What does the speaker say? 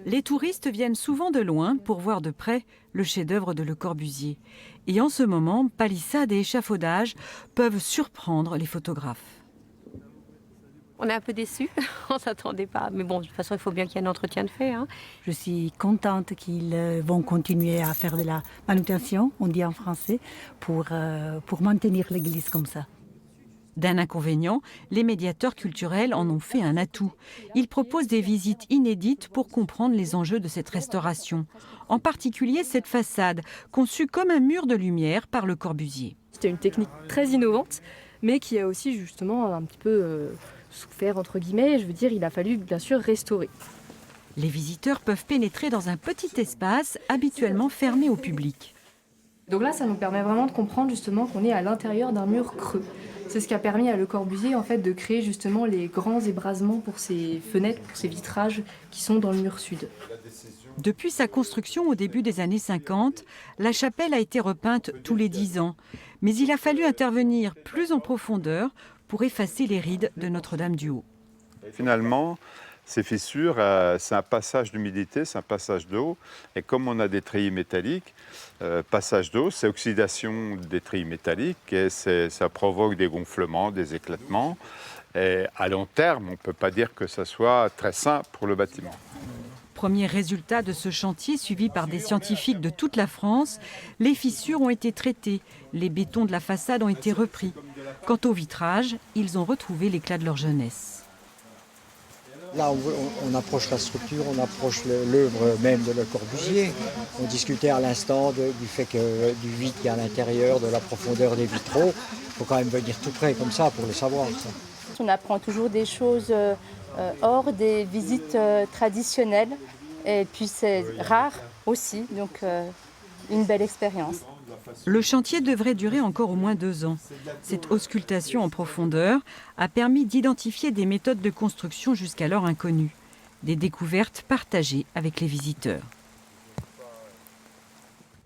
Les touristes viennent souvent de loin pour voir de près le chef-d'œuvre de Le Corbusier. Et en ce moment, palissades et échafaudages peuvent surprendre les photographes. On est un peu déçus, on ne s'attendait pas. Mais bon, de toute façon, il faut bien qu'il y ait un entretien de fait. Je suis contente qu'ils vont continuer à faire de la manutention, on dit en français, pour maintenir l'église comme ça. D'un inconvénient, les médiateurs culturels en ont fait un atout. Ils proposent des visites inédites pour comprendre les enjeux de cette restauration. En particulier cette façade, conçue comme un mur de lumière par Le Corbusier. C'était une technique très innovante, mais qui a aussi justement un petit peu souffert, entre guillemets. Je veux dire, il a fallu bien sûr restaurer. Les visiteurs peuvent pénétrer dans un petit espace habituellement fermé au public. Donc là, ça nous permet vraiment de comprendre justement qu'on est à l'intérieur d'un mur creux. C'est ce qui a permis à Le Corbusier en fait, de créer justement les grands ébrasements pour ces fenêtres, pour ces vitrages qui sont dans le mur sud. Depuis sa construction au début des années 50, la chapelle a été repeinte tous les 10 ans. Mais il a fallu intervenir plus en profondeur pour effacer les rides de Notre-Dame-du-Haut. Finalement, ces fissures, c'est un passage d'humidité, c'est un passage d'eau. Et comme on a des treillis métalliques, passage d'eau, c'est oxydation des treillis métalliques et ça provoque des gonflements, des éclatements. Et à long terme, on ne peut pas dire que ça soit très sain pour le bâtiment. Premier résultat de ce chantier suivi par des scientifiques de toute la France, les fissures ont été traitées, les bétons de la façade ont été repris. Quant aux vitrages, ils ont retrouvé l'éclat de leur jeunesse. Là, on approche la structure, on approche l'œuvre même de Le Corbusier. On discutait à l'instant du fait que du vide qu'il y a à l'intérieur, de la profondeur des vitraux. Il faut quand même venir tout près comme ça pour le savoir. Ça. On apprend toujours des choses hors des visites traditionnelles. Et puis c'est rare aussi, donc une belle expérience. Le chantier devrait durer encore au moins 2 ans. Cette auscultation en profondeur a permis d'identifier des méthodes de construction jusqu'alors inconnues. Des découvertes partagées avec les visiteurs.